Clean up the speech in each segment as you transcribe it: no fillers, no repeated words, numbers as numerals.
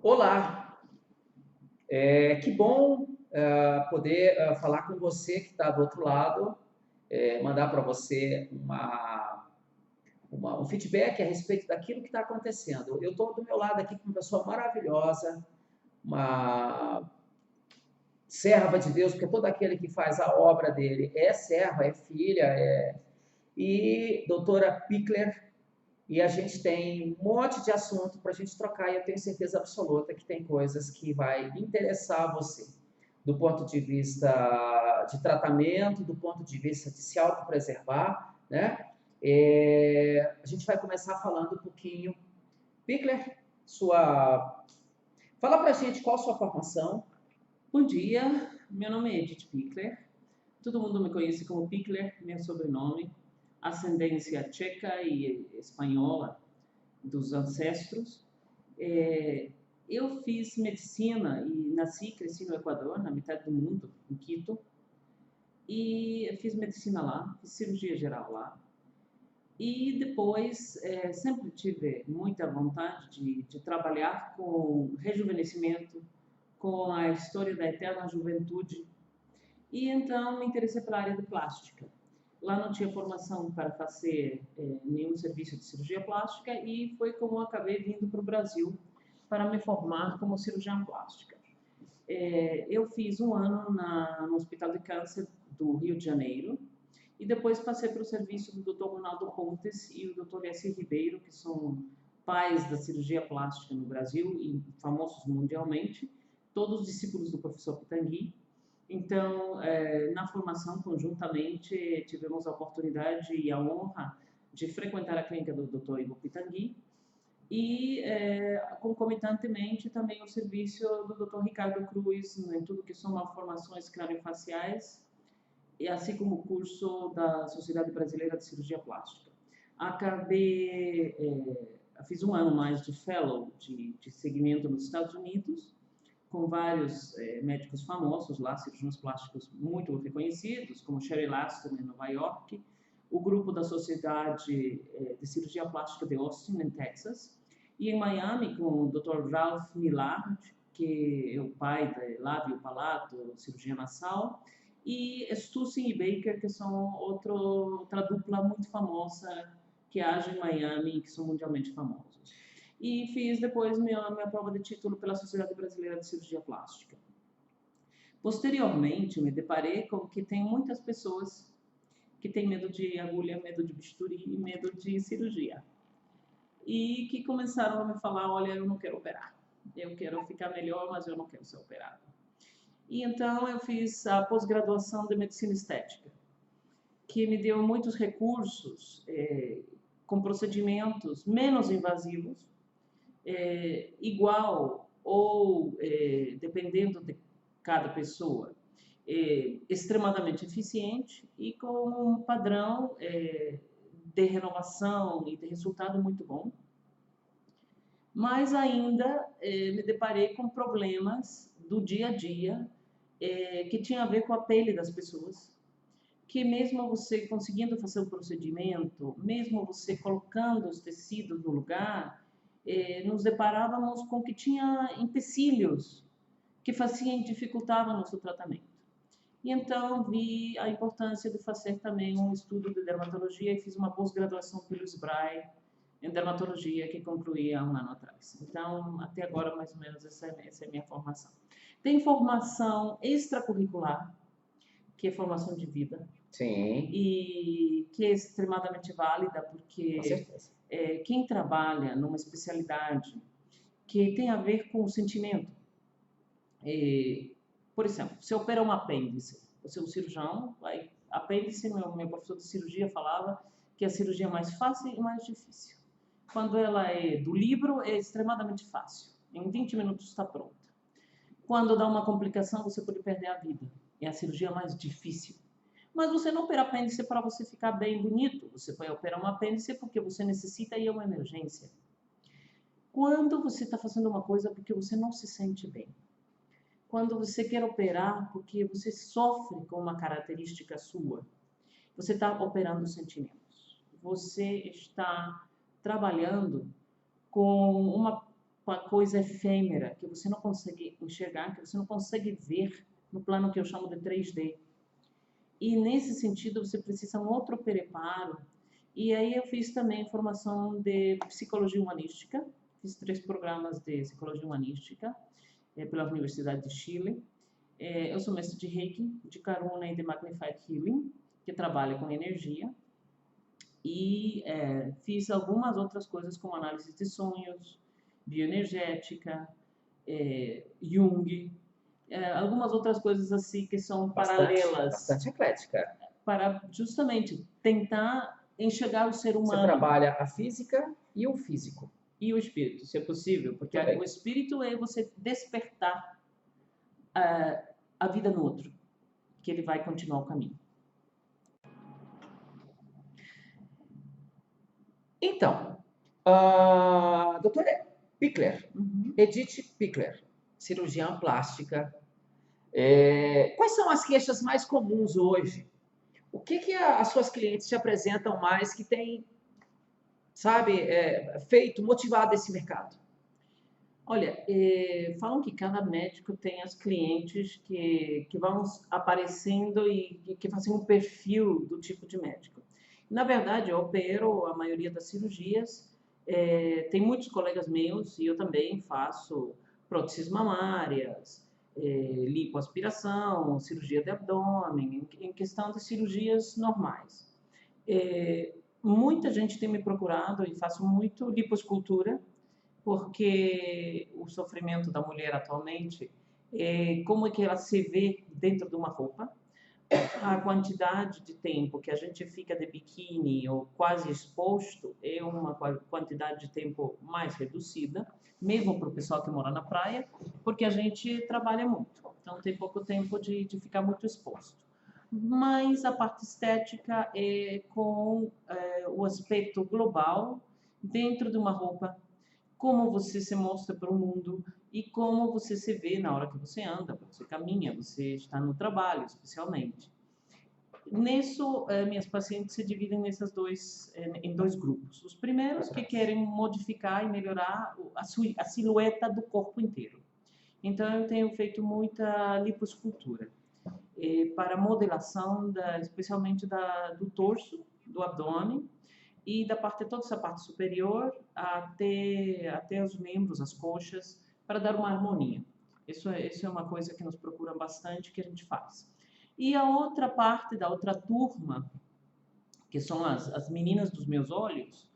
Olá, que bom poder falar com você que está do outro lado, mandar para você um feedback a respeito daquilo que está acontecendo. Eu estou do meu lado aqui com uma pessoa maravilhosa, uma serva de Deus, porque todo aquele que faz a obra dele é serva, é filha, e doutora Pickler, e a gente tem um monte de assunto para a gente trocar e eu tenho certeza absoluta que tem coisas que vai interessar você, do ponto de vista de tratamento, do ponto de vista de se autopreservar, né? A gente vai começar falando um pouquinho. Pickler, fala para a gente qual a sua formação. Bom dia, meu nome é Edith Pickler. Todo mundo me conhece como Pickler, meu sobrenome. Ascendência tcheca e espanhola dos ancestros. Eu fiz medicina e nasci e cresci no Equador, na metade do mundo, em Quito. E fiz medicina lá, fiz cirurgia geral lá. E depois sempre tive muita vontade de trabalhar com rejuvenescimento, com a história da eterna juventude. E então me interessei pela área de plástica. Lá não tinha formação para fazer nenhum serviço de cirurgia plástica e foi como eu acabei vindo para o Brasil para me formar como cirurgiã plástica. Eu fiz um ano no Hospital de Câncer do Rio de Janeiro e depois passei para o serviço do Dr. Ronaldo Pontes e o Dr. S. Ribeiro, que são pais da cirurgia plástica no Brasil e famosos mundialmente, todos discípulos do professor Pitangui. Então, na formação, conjuntamente, tivemos a oportunidade e a honra de frequentar a clínica do Dr. Ivo Pitangui e, concomitantemente, também o serviço do Dr. Ricardo Cruz, em tudo que são malformações craniofaciais, e assim como o curso da Sociedade Brasileira de Cirurgia Plástica. Acabei, fiz um ano mais de fellow, de segmento nos Estados Unidos, com vários médicos famosos lá, cirurgiões plásticos muito reconhecidos, como Sherry Laston em Nova York, o grupo da Sociedade de Cirurgia Plástica de Austin, em Texas, e em Miami com o Dr. Ralph Millard, que é o pai da lábio palato, cirurgia nasal, e Stussing e Baker, que são outra dupla muito famosa que age em Miami, que são mundialmente famosos. E fiz depois minha prova de título pela Sociedade Brasileira de Cirurgia Plástica. Posteriormente, me deparei com que tem muitas pessoas que têm medo de agulha, medo de bisturi e medo de cirurgia. E que começaram a me falar, olha, eu não quero operar. Eu quero ficar melhor, mas eu não quero ser operado. E então eu fiz a pós-graduação de Medicina Estética, que me deu muitos recursos com procedimentos menos invasivos, igual ou, dependendo de cada pessoa, extremadamente eficiente e com um padrão de renovação e de resultado muito bom. Mas ainda me deparei com problemas do dia a dia que tinha a ver com a pele das pessoas, que mesmo você conseguindo fazer o procedimento, mesmo você colocando os tecidos no lugar, nos deparávamos com que tinha empecilhos que faziam dificultavam o nosso tratamento. E então vi a importância de fazer também um estudo de dermatologia e fiz uma pós-graduação pelo SBRAE em dermatologia que concluí há um ano atrás. Então, até agora, mais ou menos, essa é a minha formação. Tem formação extracurricular, que é formação de vida, Sim, e que é extremadamente válida, com porque certeza. quem trabalha numa especialidade que tem a ver com o sentimento, por exemplo, se opera um apêndice, você é um cirurgião, apêndice, meu professor de cirurgia falava que é a cirurgia mais fácil e mais difícil. Quando ela é do livro, é extremamente fácil. Em 20 minutos está pronta. Quando dá uma complicação, você pode perder a vida. É a cirurgia mais difícil. Mas você não opera apêndice para você ficar bem bonito. Você vai operar um apêndice porque você necessita e é uma emergência. Quando você está fazendo uma coisa porque você não se sente bem, quando você quer operar porque você sofre com uma característica sua, você está operando sentimentos. Você está trabalhando com uma coisa efêmera, que você não consegue enxergar, que você não consegue ver no plano que eu chamo de 3D. E nesse sentido você precisa um outro preparo. E aí eu fiz também formação de psicologia humanística, fiz 3 programas de psicologia humanística pela Universidade de Chile. Eu sou mestre de Reiki, de Karuna e de Magnified Healing, que trabalha com energia. E fiz algumas outras coisas como análise de sonhos, bioenergética, Jung, algumas outras coisas assim que são paralelas. Bastante eclética. Para justamente tentar enxergar o ser Você humano trabalha a física e o físico. e o espírito, se é possível, porque Muito bem. o espírito é você despertar a vida no outro, que ele vai continuar o caminho. Então, a doutora Pichler, Uhum. Edith Pichler, cirurgiã plástica. Quais são as queixas mais comuns hoje? O que as suas clientes te apresentam mais que tem, sabe, motivado esse mercado? Olha, falam que cada médico tem as clientes que vão aparecendo e que fazem um perfil do tipo de médico. Na verdade, eu opero a maioria das cirurgias. Tem muitos colegas meus e eu também faço próteses mamárias, lipoaspiração, cirurgia de abdômen, em questão de cirurgias normais. Muita gente tem me procurado e faço muito lipoescultura, porque o sofrimento da mulher atualmente, como é que ela se vê dentro de uma roupa, a quantidade de tempo que a gente fica de biquíni ou quase exposto é uma quantidade de tempo mais reduzida, mesmo para o pessoal que mora na praia, porque a gente trabalha muito, então tem pouco tempo de ficar muito exposto. Mas a parte estética é com o aspecto global dentro de uma roupa, como você se mostra para o mundo e como você se vê na hora que você anda, você caminha, você está no trabalho, especialmente. Nisso, minhas pacientes se dividem em dois grupos. Os primeiros que querem modificar e melhorar a silhueta do corpo inteiro. Então, eu tenho feito muita lipoescultura para modelação, especialmente do torso, do abdômen, e toda essa parte superior até os membros, as coxas, para dar uma harmonia. Isso é uma coisa que nos procura bastante, que a gente faz. E a outra parte da outra turma, que são as meninas dos meus olhos,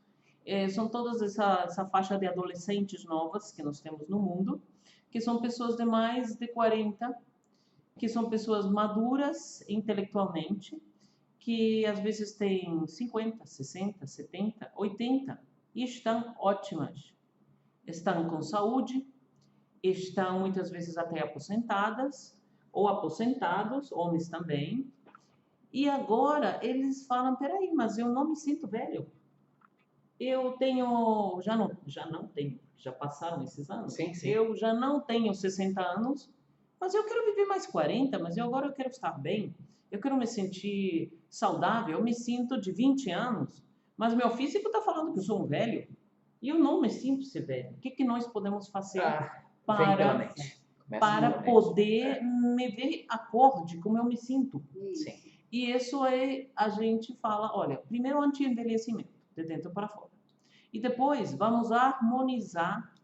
são todas essa faixa de adolescentes novas que nós temos no mundo, que são pessoas de mais de 40, que são pessoas maduras intelectualmente, que às vezes têm 50, 60, 70, 80 e estão ótimas. Estão com saúde, estão muitas vezes até aposentadas ou aposentados, homens também. E agora eles falam, peraí, mas eu não me sinto velho. Eu tenho, já não tenho, já passaram esses anos. Sim, sim. Eu já não tenho 60 anos, mas eu quero viver mais 40, mas agora eu quero estar bem. Eu quero me sentir saudável, eu me sinto de 20 anos, mas meu físico está falando que eu sou um velho e eu não me sinto ser velho. O que nós podemos fazer Vem pela mente. para poder me ver acorde como eu me sinto? Sim. E isso a gente fala, olha, primeiro anti-envelhecimento, de dentro para fora. E depois vamos harmonizar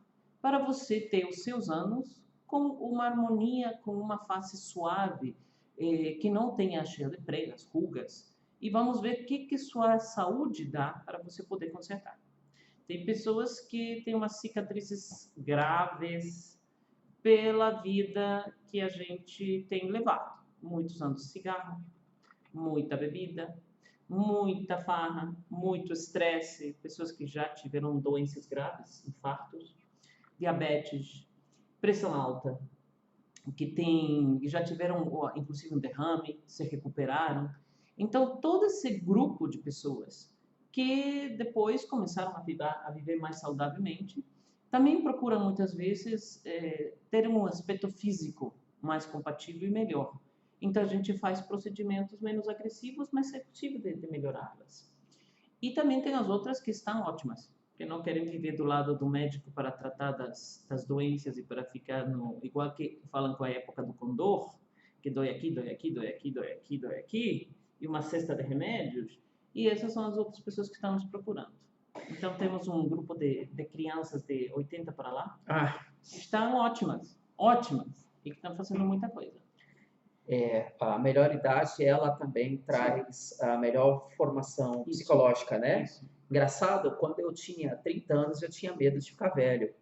para você ter os seus anos com uma harmonia, com uma face suave, que não tenha cheio de pregas, rugas. E vamos ver o que sua saúde dá para você poder consertar. Tem pessoas que têm umas cicatrizes graves pela vida que a gente tem levado. Muitos anos de cigarro, muita bebida, muita farra, muito estresse, pessoas que já tiveram doenças graves, infartos, diabetes, pressão alta, que já tiveram inclusive um derrame, se recuperaram. Então, todo esse grupo de pessoas que depois começaram a viver mais saudavelmente, também procuram muitas vezes ter um aspecto físico mais compatível e melhor. Então, a gente faz procedimentos menos agressivos, mas é possível de melhorá-las. E também tem as outras que estão ótimas, que não querem viver do lado do médico para tratar das doenças e para ficar igual que falam com a época do Condor, que dói aqui, dói aqui, dói aqui, dói aqui, dói aqui, e uma cesta de remédios, e essas são as outras pessoas que estão nos procurando. Então, temos um grupo de crianças de 80 para lá, que estão ótimas, e que estão fazendo muita coisa. A melhor idade, ela também traz a melhor formação psicológica, né? Isso. Engraçado, quando eu tinha 30 anos, eu tinha medo de ficar velho.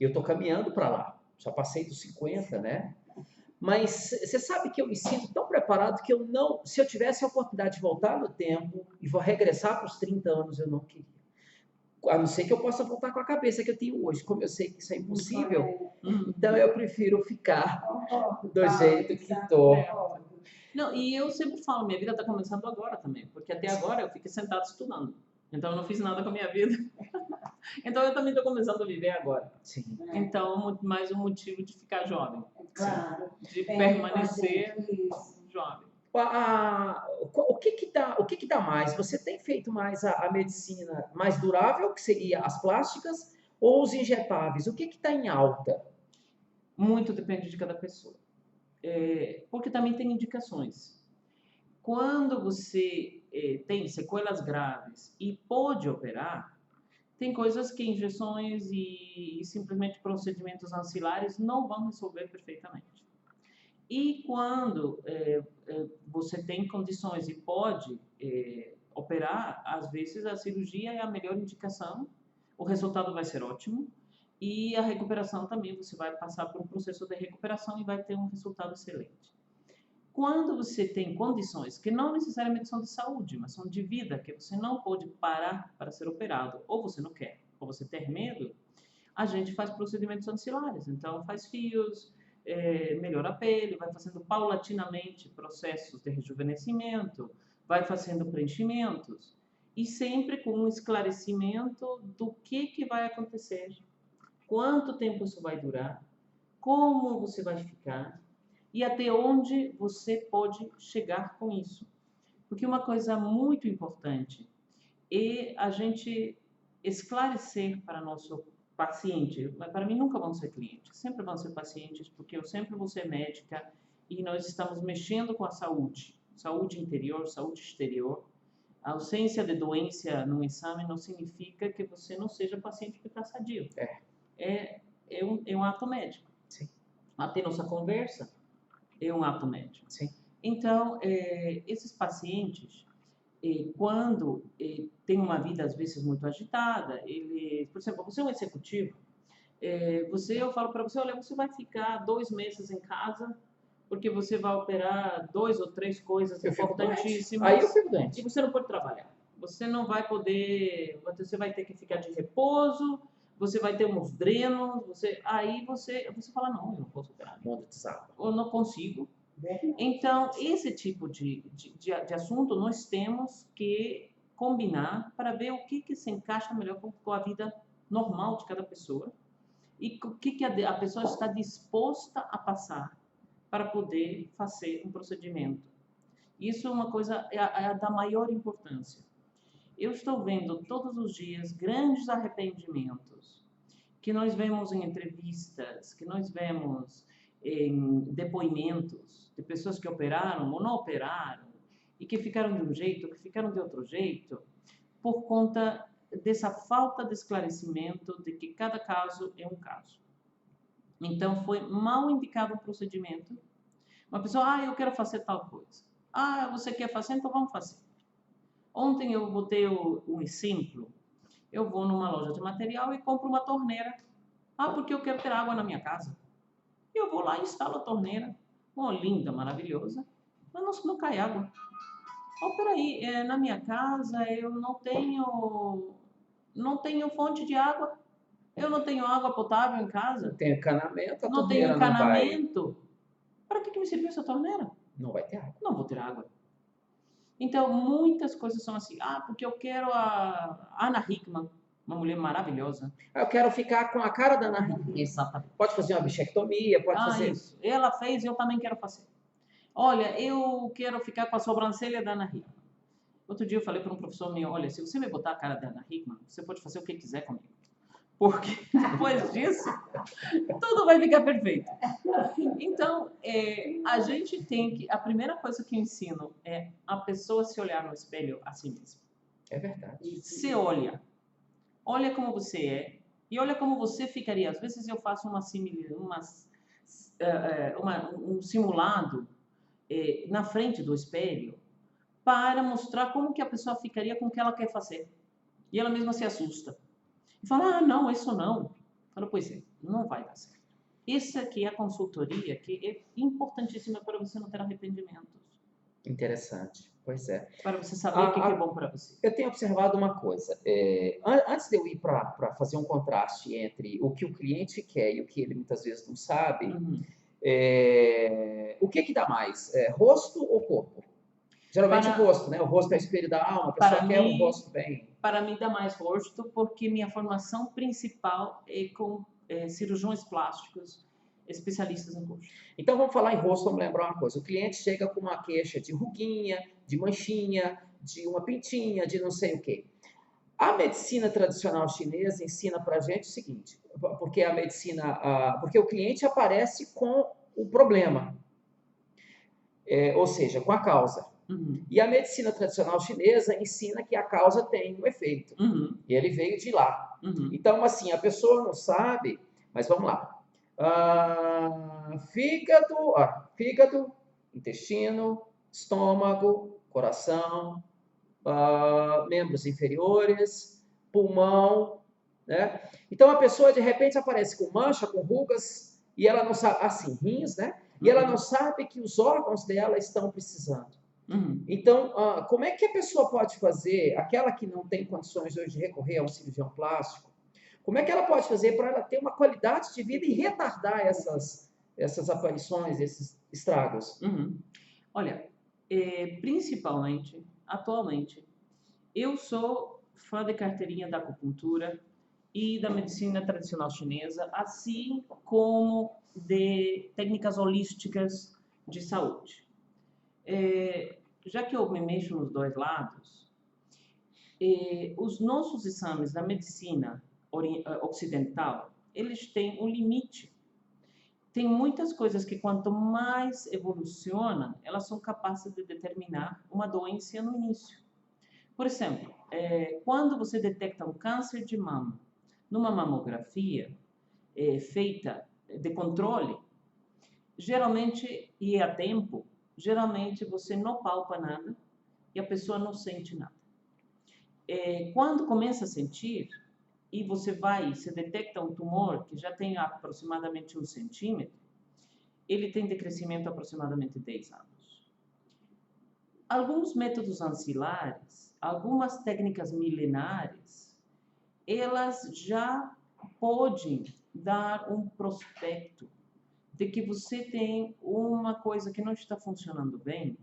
E eu estou caminhando para lá. Já passei dos 50, né? Mas você sabe que eu me sinto tão preparado que eu não... Se eu tivesse a oportunidade de voltar no tempo e vou regressar para os 30 anos, eu não queria. A não ser que eu possa voltar com a cabeça que eu tenho hoje. Como eu sei que isso é impossível, então eu prefiro ficar do jeito que estou. Não, e eu sempre falo, minha vida está começando agora também, porque até agora eu fiquei sentado estudando. Então eu não fiz nada com a minha vida. Então eu também estou começando a viver agora. Sim. Então, mais um motivo de ficar jovem. Claro. De permanecer jovem. O que dá mais? Você tem feito mais a medicina mais durável, que seria as plásticas, ou os injetáveis? O que está em alta? Muito depende de cada pessoa. Porque também tem indicações. Quando você tem sequelas graves e pode operar, tem coisas que injeções e simplesmente procedimentos ancilares não vão resolver perfeitamente. E quando você tem condições e pode operar, às vezes a cirurgia é a melhor indicação, o resultado vai ser ótimo, e a recuperação também, você vai passar por um processo de recuperação e vai ter um resultado excelente. Quando você tem condições que não necessariamente são de saúde, mas são de vida, que você não pode parar para ser operado, ou você não quer, ou você tem medo, a gente faz procedimentos ancilares. Então, faz fios, melhora a pele, vai fazendo paulatinamente processos de rejuvenescimento, vai fazendo preenchimentos, e sempre com um esclarecimento do que vai acontecer, quanto tempo isso vai durar, como você vai ficar, e até onde você pode chegar com isso. Porque uma coisa muito importante é a gente esclarecer para nosso paciente, mas para mim nunca vão ser clientes, sempre vão ser pacientes, porque eu sempre vou ser médica e nós estamos mexendo com a saúde, saúde interior, saúde exterior. A ausência de doença no exame não significa que você não seja paciente que está sadio. É um ato médico. Sim. Até nossa conversa é um ato médico. Sim. Então, esses pacientes, quando tem uma vida às vezes muito agitada, por exemplo, você é um executivo, eu falo para você, olha, você vai ficar 2 meses em casa porque você vai operar 2 ou 3 coisas importantíssimas. Aí eu fico doente. E você não pode trabalhar. Você não vai poder, você vai ter que ficar de repouso, você vai ter uns drenos, aí você fala, não, eu não posso operar. Mundo de saco. Eu não consigo. Então, esse tipo de assunto nós temos que combinar para ver o que se encaixa melhor com a vida normal de cada pessoa e o que a pessoa está disposta a passar para poder fazer um procedimento. Isso é uma coisa da maior importância. Eu estou vendo todos os dias grandes arrependimentos que nós vemos em entrevistas, que nós vemos em depoimentos de pessoas que operaram ou não operaram e que ficaram de um jeito, que ficaram de outro jeito, por conta dessa falta de esclarecimento de que cada caso é um caso. Então, foi mal indicado o procedimento. Uma pessoa, eu quero fazer tal coisa. Você quer fazer? Então vamos fazer. Ontem eu botei um exemplo. Eu vou numa loja de material e compro uma torneira. Porque eu quero ter água na minha casa. Eu vou lá e instalo a torneira. Linda, maravilhosa. Mas não cai água. Peraí, na minha casa eu não tenho fonte de água. Eu não tenho água potável em casa. Não tenho encanamento, a não torneira tenho encanamento. Para que me serviu essa torneira? Não vai ter água. Não vou ter água. Então, muitas coisas são assim. Porque eu quero a Ana Hickman, uma mulher maravilhosa. Eu quero ficar com a cara da Ana Hickman. Exatamente. Pode fazer uma bichectomia, pode fazer... Isso. Ela fez, eu também quero fazer. Olha, eu quero ficar com a sobrancelha da Ana Hickman. Outro dia eu falei para um professor meu, olha, se você me botar a cara da Ana Hickman, você pode fazer o que quiser comigo. Porque depois disso, tudo vai ficar perfeito. Então, a gente tem que... A primeira coisa que eu ensino é a pessoa se olhar no espelho a si mesma. É verdade. Se olha. Olha como você é e olha como você ficaria. Às vezes eu faço um simulado na frente do espelho para mostrar como que a pessoa ficaria com o que ela quer fazer. E ela mesma se assusta. E fala, não, isso não. Eu falo, pois é, não vai dar certo. Essa aqui é a consultoria que é importantíssima para você não ter arrependimentos. Interessante. Pois é. Para você saber o que é bom para você. Eu tenho observado uma coisa. Antes de eu ir para fazer um contraste entre o que o cliente quer e o que ele muitas vezes não sabe, o que dá mais? Rosto ou corpo? Geralmente o rosto, né? O rosto é o espelho da alma, a pessoa quer um rosto bem... Para mim dá mais rosto, porque minha formação principal é com cirurgiões plásticos, especialistas em rosto. Então vamos falar em rosto, vamos lembrar uma coisa. O cliente chega com uma queixa de ruguinha, de manchinha, de uma pintinha, de não sei o quê. A medicina tradicional chinesa ensina para a gente o seguinte, porque porque o cliente aparece com o problema, ou seja, com a causa. E a medicina tradicional chinesa ensina que a causa tem um efeito. E ele veio de lá. Então, assim, a pessoa não sabe, mas vamos lá. Fígado, intestino, estômago, coração, membros inferiores, pulmão, né? Então a pessoa de repente aparece com mancha, com rugas, e ela não sabe, assim, rins, né? E ela não sabe que os órgãos dela estão precisando. Então, como é que a pessoa pode fazer, aquela que não tem condições hoje de recorrer a um cirurgião plástico, como é que ela pode fazer para ela ter uma qualidade de vida e retardar essas aparições, esses estragos? Olha, principalmente, atualmente, eu sou fã de carteirinha da acupuntura e da medicina tradicional chinesa, assim como de técnicas holísticas de saúde. Já que eu me mexo nos dois lados, os nossos exames da medicina ocidental, eles têm um limite. Tem muitas coisas que, quanto mais evolucionam, elas são capazes de determinar uma doença no início. Por exemplo, quando você detecta um câncer de mama numa mamografia feita de controle, geralmente, e a tempo, geralmente você não palpa nada e a pessoa não sente nada. Quando começa a sentir, e você detecta um tumor que já tem aproximadamente 1 centímetro, ele tem decrescimento aproximadamente 10 anos. Alguns métodos ancilares, algumas técnicas milenares, elas já podem dar um prospecto de que você tem uma coisa que não está funcionando bem,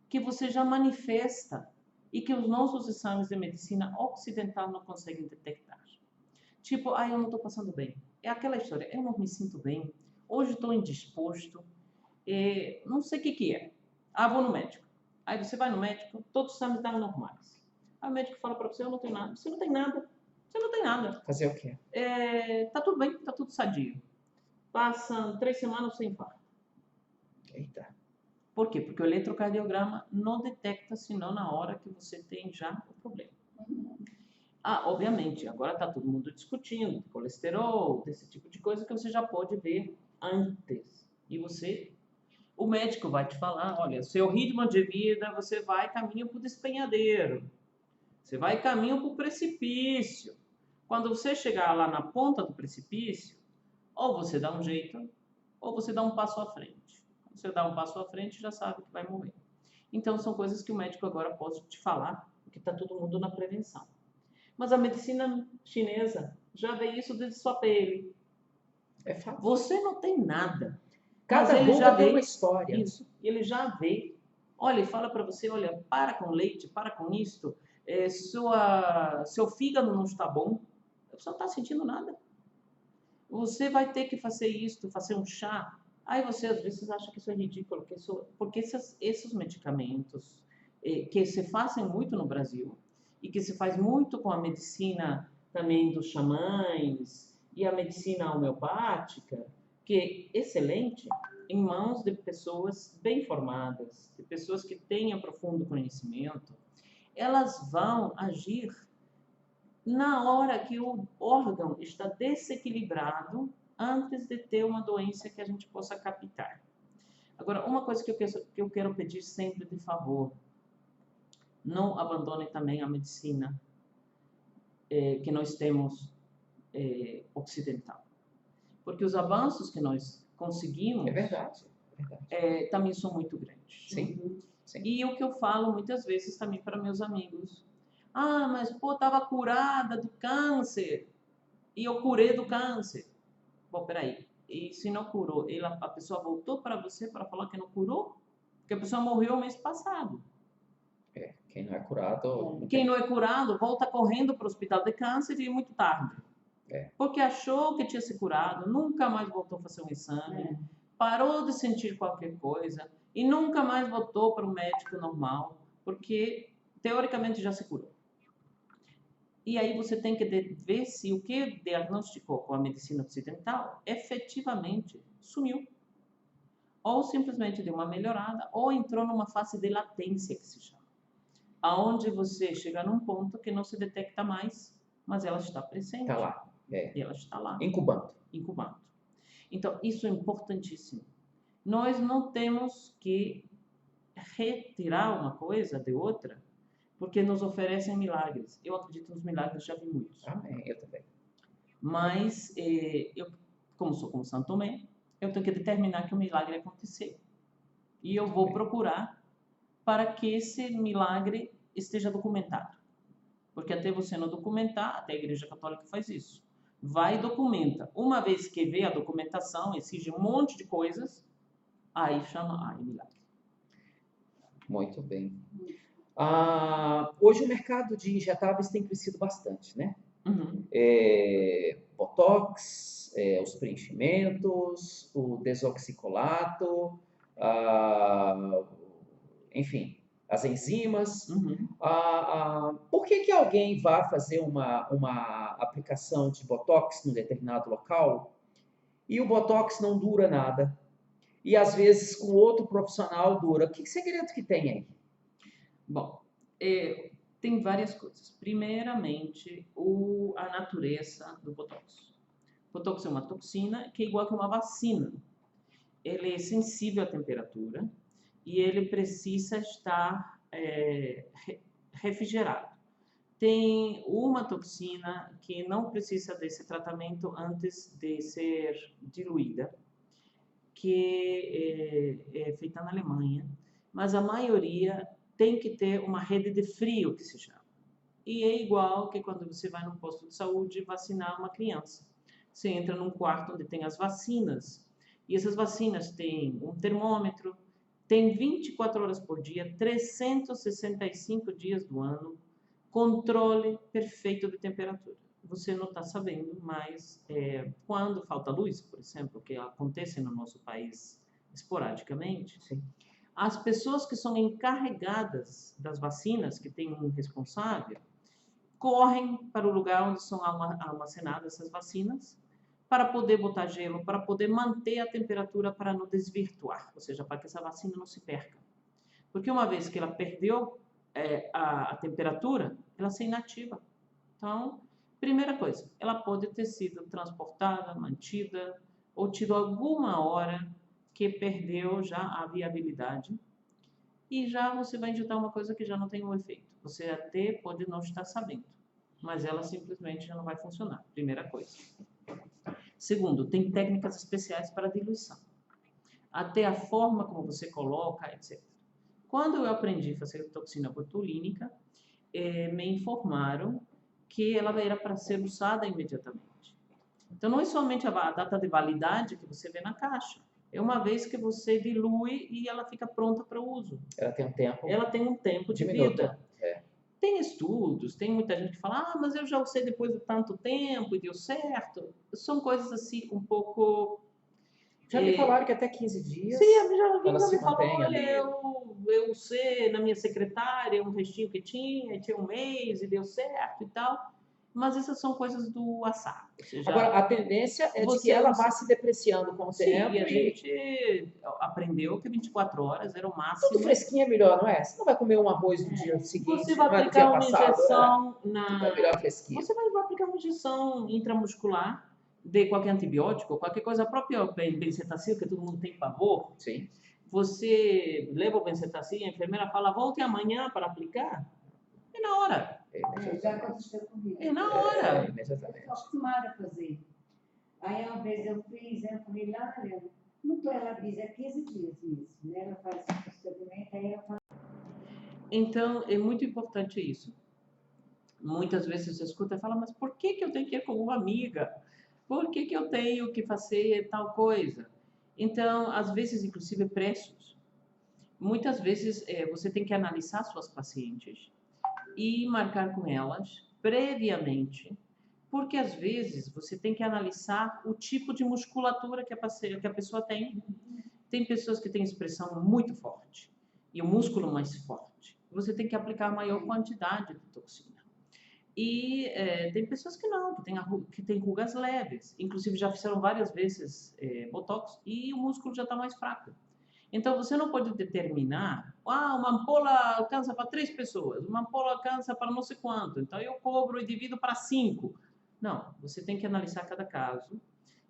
que você já manifesta e que os nossos exames de medicina ocidental não conseguem detectar. Tipo, eu não estou passando bem. É aquela história, eu não me sinto bem, hoje estou indisposto, não sei o que é. Vou no médico. Aí você vai no médico, todos os exames estão normais. Aí o médico fala para você, eu não tenho nada. Você não tem nada. Você não tem nada. Fazer o quê? Tá tudo bem, tá tudo sadio. Passam 3 semanas sem infarto. Eita. Por quê? Porque o eletrocardiograma não detecta senão na hora que você tem já o problema. Obviamente, agora está todo mundo discutindo colesterol, desse tipo de coisa que você já pode ver antes. E o médico vai te falar, olha, seu ritmo de vida, você vai caminho para o despenhadeiro. Você vai caminho para o precipício. Quando você chegar lá na ponta do precipício, ou você dá um jeito, ou você dá um passo à frente. Quando você dá um passo à frente, já sabe que vai morrer. Então, são coisas que o médico agora pode te falar, porque está todo mundo na prevenção. Mas a medicina chinesa já vê isso desde sua pele. É fato. Você não tem nada. Cada ruga tem uma história. Isso. Ele já vê. Olha, ele fala para você, olha, para com leite, para com isto. Seu fígado não está bom. Você não está sentindo nada. Você vai ter que fazer isto, fazer um chá. Aí você às vezes acha que isso é ridículo, porque esses medicamentos, que se fazem muito no Brasil e que se faz muito com a medicina também dos xamãs e a medicina homeopática, que é excelente, em mãos de pessoas bem formadas, de pessoas que tenham profundo conhecimento, elas vão agir na hora que o órgão está desequilibrado antes de ter uma doença que a gente possa captar. Agora, uma coisa que eu quero pedir sempre de favor, não abandone também a medicina que nós temos ocidental. Porque os avanços que nós conseguimos É verdade. também são muito grandes. Sim, sim. E o que eu falo muitas vezes também para meus amigos, ah, mas pô, estava curada do câncer e eu curei do câncer. Bom, peraí, e se não curou, a pessoa voltou para você para falar que não curou? Porque a pessoa morreu mês passado. Quem não é curado... Quem não é curado volta correndo para o hospital de câncer e muito tarde. Porque achou que tinha se curado, nunca mais voltou a fazer um exame, parou de sentir qualquer coisa e nunca mais voltou para o médico normal, porque teoricamente já se curou. E aí você tem que ver se o que diagnosticou com a medicina ocidental efetivamente sumiu. Ou simplesmente deu uma melhorada, ou entrou numa fase de latência, que se chama. Aonde você chega num ponto que não se detecta mais, mas ela está presente. Está lá. E ela está lá. Incubando. Então, isso é importantíssimo. Nós não temos que retirar uma coisa de outra porque nos oferecem milagres. Eu acredito nos milagres, já vi muitos. Amém, eu também. Mas, eu, como sou como Santo Tomé, eu tenho que determinar que o milagre aconteceu. E eu vou procurar para que esse milagre esteja documentado. Porque até você não documentar, até a Igreja Católica faz isso. Vai e documenta. Uma vez que vê a documentação, exige um monte de coisas, aí chama milagre. Muito bem. Hoje o mercado de injetáveis tem crescido bastante, né? Botox, os preenchimentos, o desoxicolato, enfim, as enzimas. Por que alguém vai fazer uma aplicação de Botox num determinado local e o Botox não dura nada? E às vezes com outro profissional dura. Que segredo que tem aí? Bom, tem várias coisas. Primeiramente, a natureza do Botox. O Botox é uma toxina que é igual que uma vacina. Ele é sensível à temperatura e ele precisa estar refrigerado. Tem uma toxina que não precisa desse tratamento antes de ser diluída, que é feita na Alemanha, mas a maioria tem que ter uma rede de frio, que se chama. E é igual que quando você vai num posto de saúde vacinar uma criança. Você entra num quarto onde tem as vacinas, e essas vacinas têm um termômetro, tem 24 horas por dia, 365 dias do ano, controle perfeito de temperatura. Você não está sabendo, mas quando falta luz, por exemplo, que acontece no nosso país esporadicamente, sim, as pessoas que são encarregadas das vacinas, que tem um responsável, correm para o lugar onde são armazenadas essas vacinas para poder botar gelo, para poder manter a temperatura para não desvirtuar, ou seja, para que essa vacina não se perca. Porque uma vez que ela perdeu a temperatura, ela se inativa. Então, primeira coisa, ela pode ter sido transportada, mantida, ou tido alguma hora que perdeu já a viabilidade e já você vai injetar uma coisa que já não tem um efeito. Você até pode não estar sabendo, mas ela simplesmente já não vai funcionar. Primeira coisa. Segundo, tem técnicas especiais para diluição. Até a forma como você coloca, etc. Quando eu aprendi a fazer toxina botulínica, me informaram que ela era para ser usada imediatamente. Então, não é somente a data de validade que você vê na caixa. É uma vez que você dilui e ela fica pronta para o uso. Ela tem um tempo. Ela tem um tempo de vida. Tem estudos, tem muita gente que fala, mas eu já usei depois de tanto tempo e deu certo. São coisas assim um pouco Já me falaram que até 15 dias Sim, alguém ela já se me falou, mantém olha, ali. eu usei na minha secretária um restinho que tinha um mês e deu certo e tal. Mas essas são coisas do assado. Ou seja, Agora, a tendência é de que você ela usa... vá se depreciando com o Sim, e tempo a gente aprendeu que 24 horas era o tudo máximo. fresquinho é melhor, não é? Você não vai comer um arroz no dia seguinte, Você vai não é do dia aplicar uma passado, injeção tudo é melhor fresquinho. Você vai aplicar uma injeção intramuscular de qualquer antibiótico, qualquer coisa, a própria benzetacil, que todo mundo tem pavor. Sim. Você leva o benzetacil, a enfermeira fala, volte amanhã para aplicar. É na hora. Já aconteceu comigo. É na hora. Eu estou acostumada a fazer. Aí uma vez eu fiz, eu falei, Lália, não ela diz, é 15 dias isso, né? Ela faz o procedimento, aí ela fala. Então, é muito importante isso. Muitas vezes você escuta e fala, mas por que eu tenho que ir com uma amiga? Por que eu tenho que fazer tal coisa? Então, às vezes, inclusive, preços. Muitas vezes, você tem que analisar suas pacientes e marcar com elas previamente, porque às vezes você tem que analisar o tipo de musculatura que a pessoa tem. Tem pessoas que têm expressão muito forte e o músculo mais forte. Você tem que aplicar maior quantidade de toxina. E tem pessoas que não, que tem rugas leves. Inclusive já fizeram várias vezes botox e o músculo já está mais fraco. Então você não pode determinar, uma ampola alcança para 3 pessoas, uma ampola alcança para não sei quanto, então eu cobro e divido para 5. Não, você tem que analisar cada caso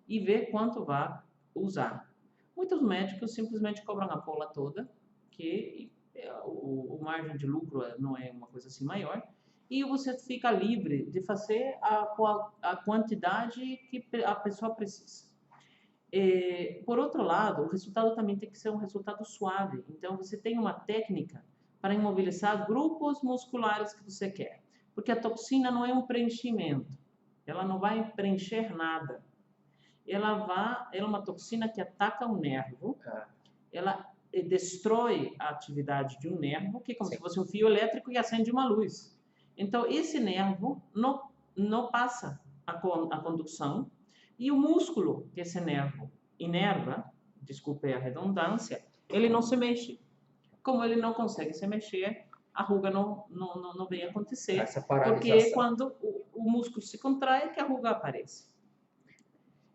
e ver quanto vai usar. Muitos médicos simplesmente cobram a ampola toda, que o margem de lucro não é uma coisa assim maior, e você fica livre de fazer a quantidade que a pessoa precisa. Por outro lado, o resultado também tem que ser um resultado suave. Então, você tem uma técnica para imobilizar grupos musculares que você quer. Porque a toxina não é um preenchimento. Ela não vai preencher nada. Ela é uma toxina que ataca o nervo. Ela destrói a atividade de um nervo, que é como se fosse um fio elétrico e acende uma luz. Então, esse nervo não passa a condução e o músculo que esse nervo inerva, desculpe a redundância, ele não se mexe. Como ele não consegue se mexer, a ruga não vem acontecer, porque quando o músculo se contrai, que a ruga aparece.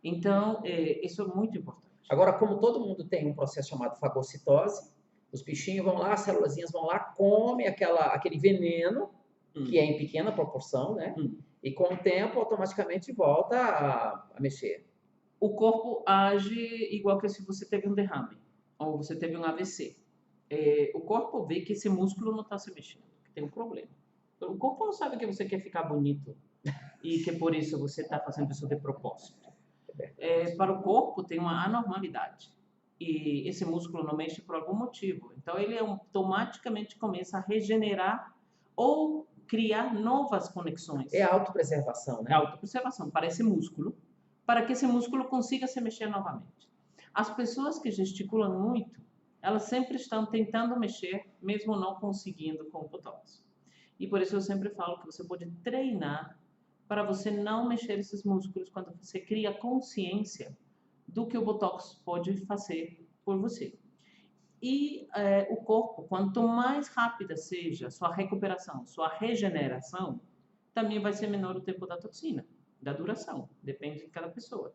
Então, isso é muito importante. Agora, como todo mundo tem um processo chamado fagocitose, os bichinhos vão lá, as célulazinhas vão lá, comem aquele veneno, que é em pequena proporção, né? E com o tempo, automaticamente volta a mexer. O corpo age igual que se você teve um derrame, ou você teve um AVC. O corpo vê que esse músculo não está se mexendo, que tem um problema. O corpo não sabe que você quer ficar bonito e que por isso você está fazendo isso de propósito. Para o corpo tem uma anormalidade e esse músculo não mexe por algum motivo. Então ele automaticamente começa a regenerar ou criar novas conexões. É a autopreservação, né? É a autopreservação para esse músculo, para que esse músculo consiga se mexer novamente. As pessoas que gesticulam muito, elas sempre estão tentando mexer, mesmo não conseguindo com o botox. E por isso eu sempre falo que você pode treinar para você não mexer esses músculos quando você cria consciência do que o botox pode fazer por você. E o corpo, quanto mais rápida seja a sua recuperação, sua regeneração, também vai ser menor o tempo da toxina, da duração, depende de cada pessoa.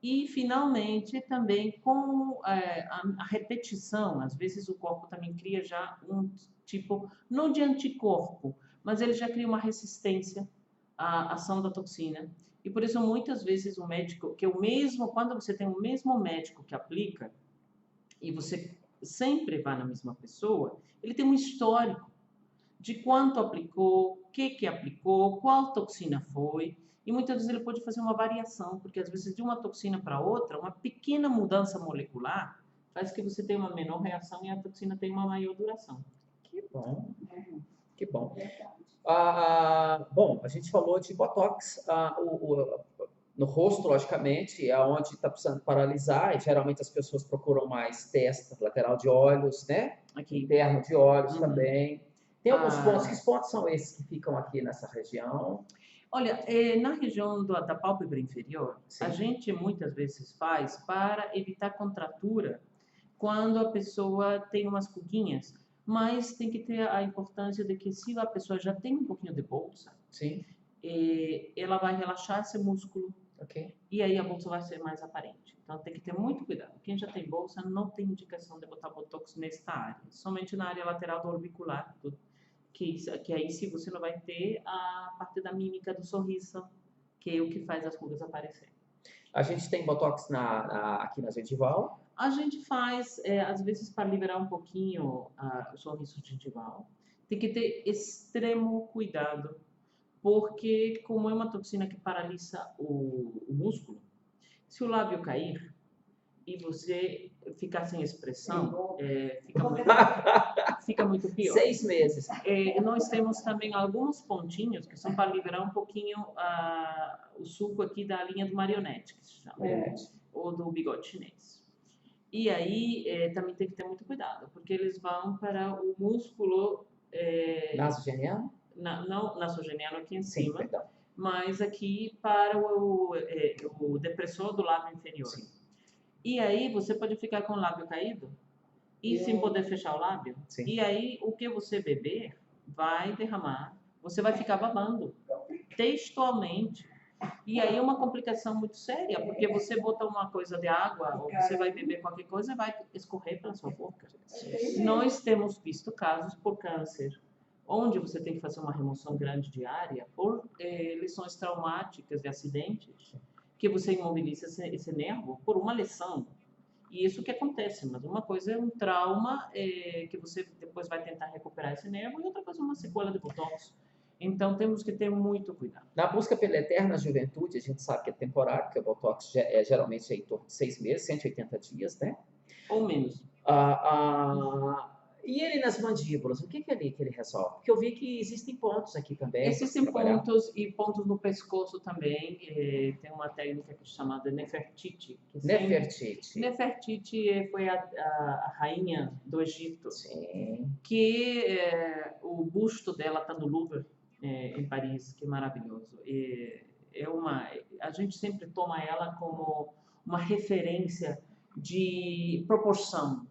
E, finalmente, também com a repetição, às vezes o corpo também cria já um tipo, não de anticorpo, mas ele já cria uma resistência à ação da toxina. E por isso, muitas vezes, o médico, quando você tem o mesmo médico que aplica, e você sempre vai na mesma pessoa, ele tem um histórico de quanto aplicou, o que aplicou, qual toxina foi, e muitas vezes ele pode fazer uma variação, porque às vezes de uma toxina para outra, uma pequena mudança molecular faz que você tenha uma menor reação e a toxina tenha uma maior duração. Que bom, que bom. Bom, a gente falou de botox, no rosto, logicamente, é onde está precisando paralisar, e geralmente as pessoas procuram mais testa, lateral de olhos, né? Aqui. Interno de olhos também. Tem alguns pontos, que pontos são esses que ficam aqui nessa região? Olha, na região da pálpebra inferior, Sim. a gente muitas vezes faz para evitar contratura quando a pessoa tem umas pulguinhas, mas tem que ter a importância de que se a pessoa já tem um pouquinho de bolsa, Sim, ela vai relaxar esse músculo ok. e aí a bolsa vai ser mais aparente. Então tem que ter muito cuidado. Quem já tem bolsa não tem indicação de botar botox nesta área, somente na área lateral do orbicular, que aí sim você não vai ter a parte da mímica do sorriso, que é o que faz as rugas aparecerem. A gente tem botox aqui na gengival. A gente faz, às vezes, para liberar um pouquinho o sorriso gengival. Tem que ter extremo cuidado, porque como é uma toxina que paralisa o músculo, se o lábio cair e você ficar sem expressão, fica muito pior. 6 meses. Nós temos também alguns pontinhos que são para liberar um pouquinho o suco aqui da linha do marionete, que se chama, ou do bigode chinês. E aí também tem que ter muito cuidado, porque eles vão para o músculo... Nasogeniano? Não nasogeniano aqui em Sim, cima, perdão. mas aqui para o depressor do lábio inferior. Sim. E aí você pode ficar com o lábio caído e sem poder fechar o lábio. Sim. E aí o que você beber vai derramar, você vai ficar babando textualmente. E aí é uma complicação muito séria, porque você bota uma coisa de água ou você vai beber qualquer coisa e vai escorrer pela sua boca. Nós temos visto casos por câncer, onde você tem que fazer uma remoção grande de área por lesões traumáticas de acidentes, que você imobiliza esse nervo por uma lesão. E isso que acontece, mas uma coisa é um trauma que você depois vai tentar recuperar esse nervo, e outra coisa é uma sequela de botox. Então temos que ter muito cuidado. Na busca pela eterna juventude, a gente sabe que é temporário, porque o botox geralmente é em torno de 6 meses, 180 dias, né? Ou menos. E ele nas mandíbulas, o que é ali que ele resolve? Porque eu vi que existem pontos aqui também. Existem pontos e pontos no pescoço também. Tem uma técnica que é chamada Nefertiti. Nefertiti. Nefertiti foi a rainha do Egito. Sim. Que o busto dela está no Louvre, em Paris, que é maravilhoso. A gente sempre toma ela como uma referência de proporção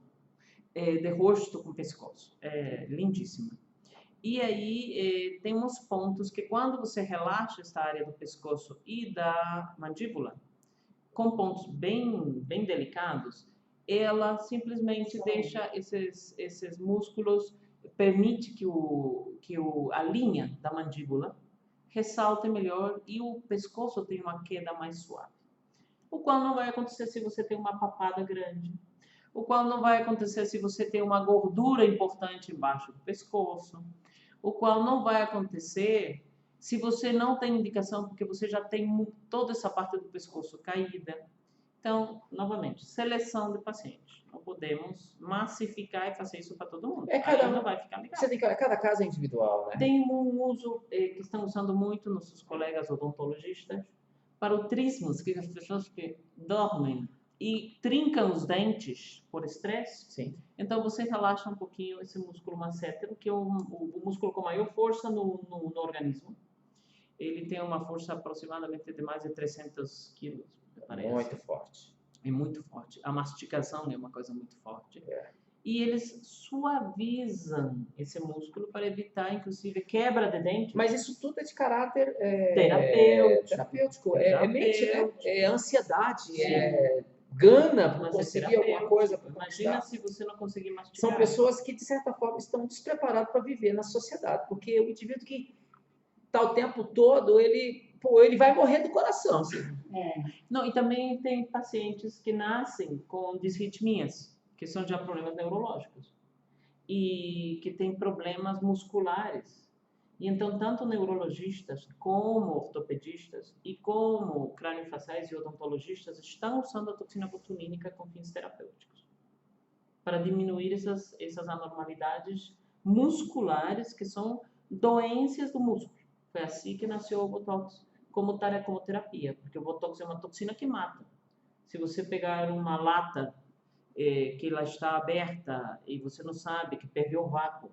de rosto com pescoço. É lindíssima. E aí tem uns pontos que quando você relaxa essa área do pescoço e da mandíbula, com pontos bem delicados, ela simplesmente deixa esses músculos, permite que a linha da mandíbula ressalte melhor e o pescoço tenha uma queda mais suave. O qual não vai acontecer se você tem uma papada grande. O qual não vai acontecer se você tem uma gordura importante embaixo do pescoço. O qual não vai acontecer se você não tem indicação, porque você já tem toda essa parte do pescoço caída. Então, novamente, seleção de pacientes. Não podemos massificar e fazer isso para todo mundo. Aí não vai ficar legal. Cada caso é individual, né? Tem um uso que estão usando muito nossos colegas odontologistas para o trismus, que as pessoas que dormem e trincam os dentes por estresse. Sim. Então você relaxa um pouquinho esse músculo masséter, que é o músculo com maior força no organismo. Ele tem uma força aproximadamente de mais de 300 quilos, parece. Muito forte. É muito forte. A mastigação é uma coisa muito forte. E eles suavizam esse músculo para evitar, inclusive, quebra de dente. Mas isso tudo é de caráter terapêutico. É mente, né? É ansiedade, gana por conseguir alguma coisa. Imagina se você não conseguir mastigar. São pessoas que, de certa forma, estão despreparadas para viver na sociedade, porque o indivíduo que está o tempo todo, ele vai morrer do coração. Assim. Não, e também tem pacientes que nascem com disritmias, que são já problemas neurológicos, e que têm problemas musculares. E então, tanto neurologistas, como ortopedistas, e como craniofaciais e odontologistas estão usando a toxina botulínica com fins terapêuticos, para diminuir essas anormalidades musculares, que são doenças do músculo. Foi assim que nasceu o Botox como terapia, porque o Botox é uma toxina que mata. Se você pegar uma lata que ela está aberta e você não sabe, que perdeu o vácuo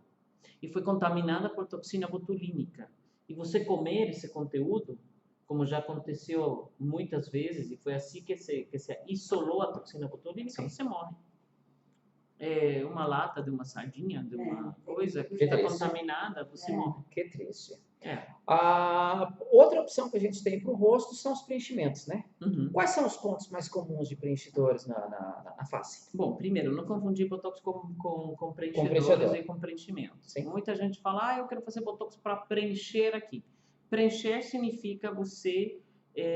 e foi contaminada por toxina botulínica e você comer esse conteúdo, como já aconteceu muitas vezes, e foi assim que se isolou a toxina botulínica, Sim. você morre. Uma lata de uma sardinha, de uma coisa que Que está triste. contaminada, você morre. Que triste. É. Outra opção que a gente tem para o rosto são os preenchimentos, né? Uhum. Quais são os pontos mais comuns de preenchidores na face? Bom, primeiro, não confundir botox com preenchedores preenchedor. e com preenchimentos. Sim. Muita gente fala, eu quero fazer botox para preencher aqui. Preencher significa você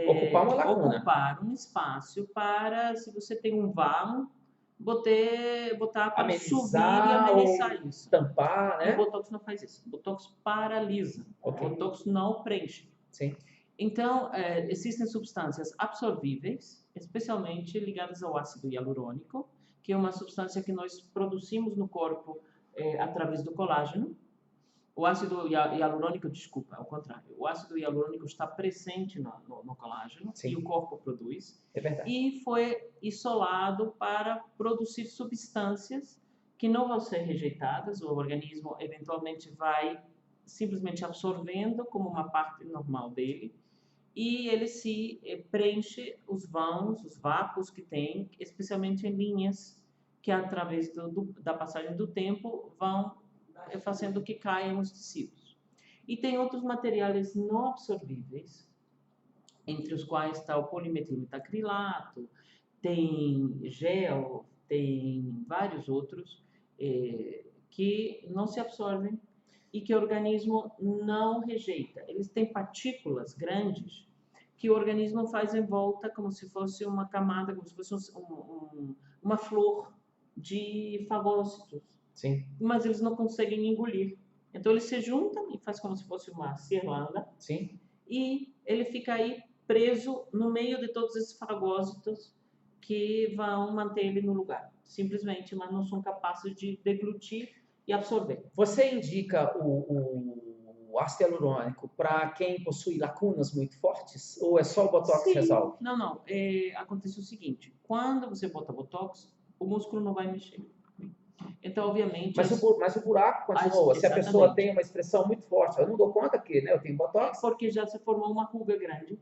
Ocupar uma lacuna. ocupar um espaço para, se você tem um vão, botar para subir e Amenizar amenizar isso. Tampar, O né? Botox não faz isso. O Botox paralisa. Ok. O Botox não preenche. Sim. Então, existem substâncias absorvíveis, especialmente ligadas ao ácido hialurônico, que é uma substância que nós produzimos no corpo através do colágeno. O ácido hialurônico, desculpa, ao contrário. O ácido hialurônico está presente no colágeno. Sim. E o corpo produz. É verdade. E foi isolado para produzir substâncias que não vão ser rejeitadas. O organismo eventualmente vai simplesmente absorvendo como uma parte normal dele. E ele se preenche os vãos, os vácuos que tem, especialmente em linhas que, através da passagem do tempo, vão fazendo que caiam os tecidos. E tem outros materiais não absorvíveis, entre os quais está o polimetilmetacrilato, tem gel, tem vários outros que não se absorvem e que o organismo não rejeita. Eles têm partículas grandes que o organismo faz em volta como se fosse uma camada, como se fosse uma flor de fagócitos. Sim. Mas eles não conseguem engolir. Então eles se juntam e faz como se fosse uma cirlanda. Sim. E ele fica aí preso no meio de todos esses fagócitos que vão manter ele no lugar. Simplesmente, mas não são capazes de deglutir e absorver. Você indica o ácido hialurônico para quem possui lacunas muito fortes? Ou é só o Botox que resolve? Não. Acontece o seguinte, quando você bota Botox, o músculo não vai mexer. Então, obviamente... Mas o buraco continua. Se a pessoa tem uma expressão muito forte, eu não dou conta que, né, eu tenho Botox. Porque já se formou uma ruga grande.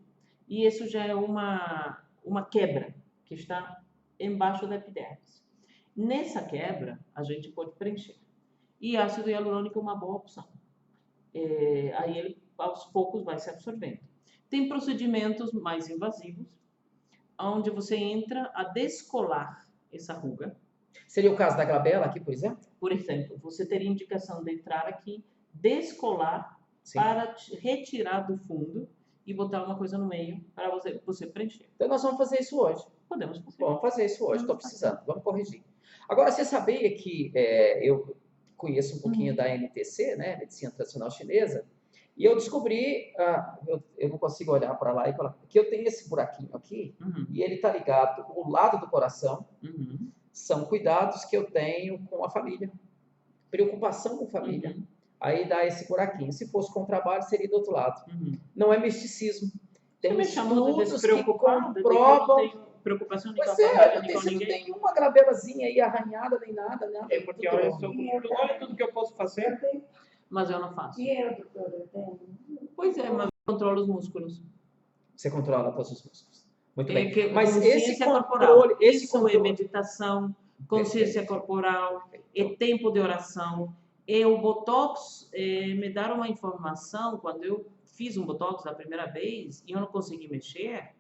E isso já é uma quebra que está embaixo da epidermis. Nessa quebra, a gente pode preencher. E ácido hialurônico é uma boa opção. Aí ele, aos poucos, vai se absorvendo. Tem procedimentos mais invasivos, onde você entra a descolar essa ruga. Seria o caso da glabela aqui, por exemplo? Por exemplo, você teria indicação de entrar aqui, descolar, Sim. para retirar do fundo e botar uma coisa no meio para você preencher. Então nós vamos fazer isso hoje. Podemos fazer. Vamos fazer isso hoje, estou precisando. Vamos corrigir. Agora, você sabia que eu conheço um pouquinho da MTC, né, Medicina Tradicional Chinesa, e eu descobri, eu não consigo olhar para lá e falar, que eu tenho esse buraquinho aqui, e ele está ligado ao lado do coração. São cuidados que eu tenho com a família, preocupação com a família. Aí dá esse buraquinho. Se fosse com trabalho, seria do outro lado. Não é misticismo. Tem estudos que comprovam... Preocupação de Pois você não tem uma glabelazinha aí arranhada, nem nada. É porque olha tudo que eu posso fazer, mas eu não faço. E eu, doutora, eu tenho? Pois é, mas eu controlo os músculos. Você controla todos os músculos. Muito bem. Mas esse corporal, controle... Isso é meditação, consciência corporal, é tempo de oração. E o Botox me deram uma informação, quando eu fiz um Botox da primeira vez e eu não consegui mexer,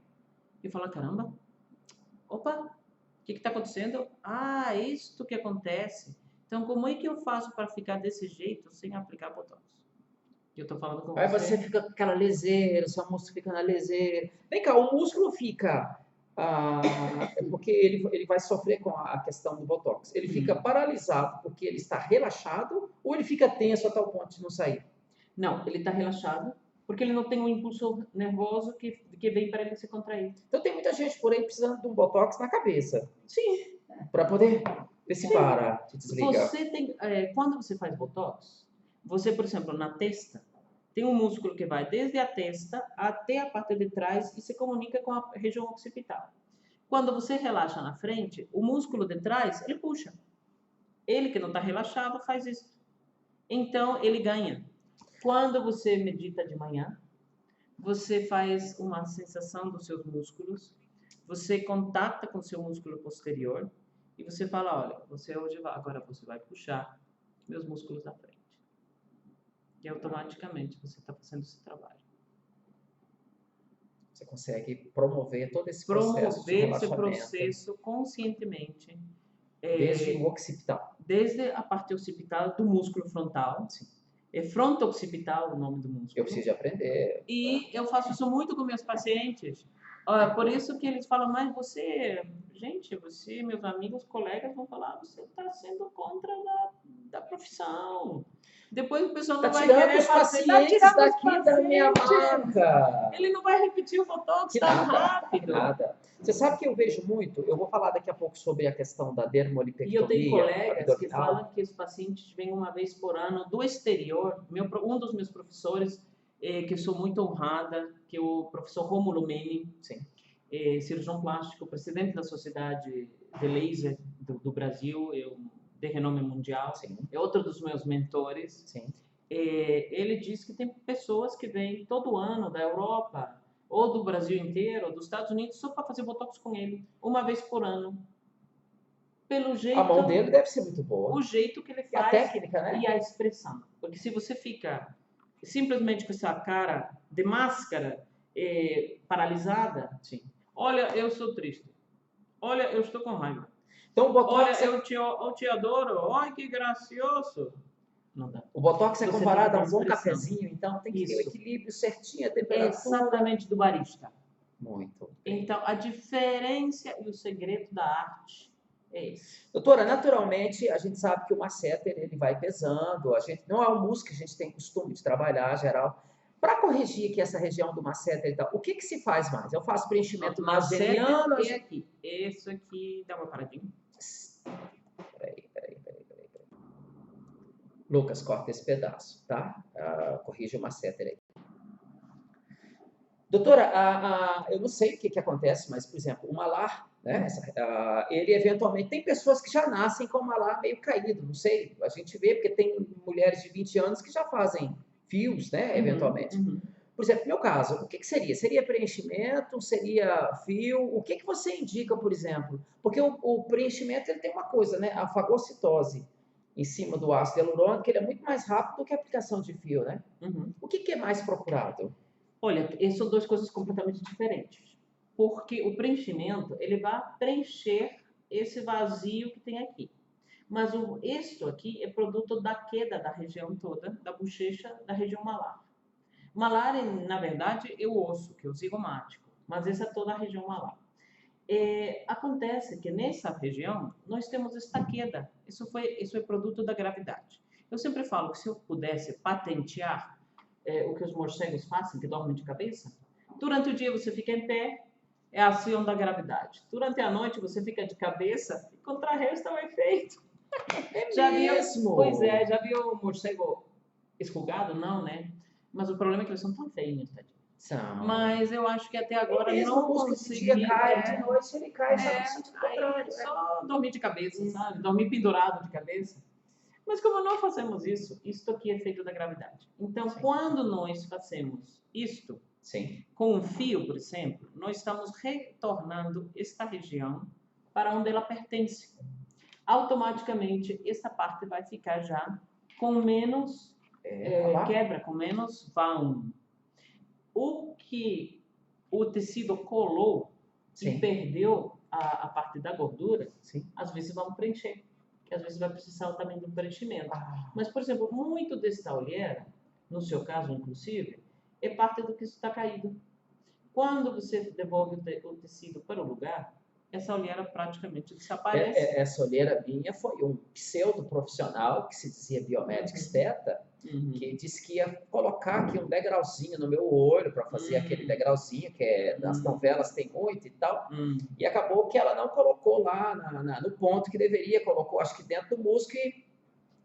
eu falei, caramba, opa, o que está acontecendo? É isto que acontece. Então, como é que eu faço para ficar desse jeito sem aplicar Botox? Eu estou falando com você. Aí você fica com aquela leseira, seu músculo fica na leseira. Vem cá, o músculo fica... porque ele vai sofrer com a questão do Botox. Ele fica paralisado porque ele está relaxado ou ele fica tenso a tal ponto de não sair? Não, ele está relaxado porque ele não tem um impulso nervoso que vem para ele se contrair. Então tem muita gente por aí precisando de um Botox na cabeça. Sim. Para poder ver se para, se desliga. Você tem, quando você faz Botox, você, por exemplo, na testa, tem um músculo que vai desde a testa até a parte de trás e se comunica com a região occipital. Quando você relaxa na frente, o músculo de trás, ele puxa. Ele que não está relaxado faz isso. Então, ele ganha. Quando você medita de manhã, você faz uma sensação dos seus músculos, você contacta com o seu músculo posterior e você fala, olha, você hoje vai, agora você vai puxar meus músculos da frente. E automaticamente você está fazendo esse trabalho. Você consegue promover todo esse processo de Promover esse relaxamento. processo conscientemente. Desde o occipital. Desde a parte occipital do músculo frontal. Sim. É fronto-occipital o nome do músculo. Eu preciso de aprender. E eu faço isso muito com meus pacientes. Por isso que eles falam, mas você, gente, você, meus amigos, colegas vão falar, você está sendo contra da profissão. Depois o pessoal não vai querer fazer. Pacientes daqui da minha marca. Ele não vai repetir o botox tão rápido. Nada. Você sabe que eu vejo muito, eu vou falar daqui a pouco sobre a questão da dermolipectomia. E eu tenho colegas abdominal. que falam que os pacientes vêm uma vez por ano do exterior. Um dos meus professores, que eu sou muito honrada, que é o professor Rômulo Meni, Sim. Cirurgião plástico, presidente da Sociedade de Laser do Brasil, de renome mundial, Sim. é outro dos meus mentores. Sim. Ele diz que tem pessoas que vêm todo ano da Europa, ou do Brasil inteiro, ou dos Estados Unidos, só para fazer botox com ele, uma vez por ano. Pelo jeito... A mão dele deve ser muito boa. O jeito que ele E a faz técnica, né? e a expressão. Porque se você fica simplesmente com essa cara de máscara paralisada, Sim. olha, eu sou triste. Olha, eu estou com raiva. Então, o botox, Olha, eu te adoro. Ai, que gracioso. Não dá. o botox é Você comparado tem a que um ter bom expressão. cafezinho, então tem que ter o Isso. equilíbrio certinho, a É temperatura. exatamente do barista. Muito bem. Então, a diferença e o segredo da arte é esse. Doutora, naturalmente, a gente sabe que o masseter, ele vai pesando, a gente não é um músculo que a gente tem costume de trabalhar, geral. Para corrigir aqui essa região do masseter e tal, o que que se faz mais? Eu faço preenchimento nasogeniano? É aqui. Esse aqui, dá uma paradinha. Peraí. Lucas, corta esse pedaço, tá? Corrige o masseter aí. Doutora, eu não sei o que acontece, mas, por exemplo, o malar, né? Ele eventualmente... Tem pessoas que já nascem com o malar meio caído, não sei. A gente vê, porque tem mulheres de 20 anos que já fazem fios, né? Eventualmente. Por exemplo, no meu caso, o que seria? Seria preenchimento? Seria fio? O que você indica, por exemplo? Porque o preenchimento ele tem uma coisa, né? A fagocitose em cima do ácido hialurônico, que ele é muito mais rápido do que a aplicação de fio, né? O que é mais procurado? Olha, são duas coisas completamente diferentes. Porque o preenchimento, ele vai preencher esse vazio que tem aqui. Mas isto aqui é produto da queda da região toda, da bochecha, da região malar. Malar, na verdade, é o osso, que é o zigomático. Mas essa é toda a região malar. Acontece que nessa região nós temos esta queda. Isso é produto da gravidade. Eu sempre falo que se eu pudesse patentear o que os morcegos fazem, que dormem de cabeça, durante o dia você fica em pé, é a ação da gravidade. Durante a noite você fica de cabeça e contrarresta o efeito. Já mesmo? Pois é, já viu o morcego esrugado? Não, né? Mas o problema é que eles são tão feinhos, tadinho. Mas eu acho que até agora não consegui. De dia cai, de noite ele cai, só dormir de cabeça, sabe? Dormir pendurado de cabeça. Mas como não fazemos isso, isto aqui é feito da gravidade. Então, quando nós fazemos isto, com um fio, por exemplo, nós estamos retornando esta região para onde ela pertence. Automaticamente, essa parte vai ficar já com menos quebra, com menos vão. O que o tecido colou e perdeu a parte da gordura, às vezes vão preencher. Que às vezes vai precisar também do preenchimento. Mas, por exemplo, muito dessa olheira, no seu caso, inclusive, é parte do que está caído. Quando você devolve o tecido para o lugar, essa olheira praticamente desaparece. Essa olheira minha foi um pseudo profissional que se dizia biomédico esteta, que disse que ia colocar aqui um degrauzinho no meu olho para fazer aquele degrauzinho que nas novelas tem muito e tal. E acabou que ela não colocou lá no ponto que deveria, colocou acho que dentro do músculo.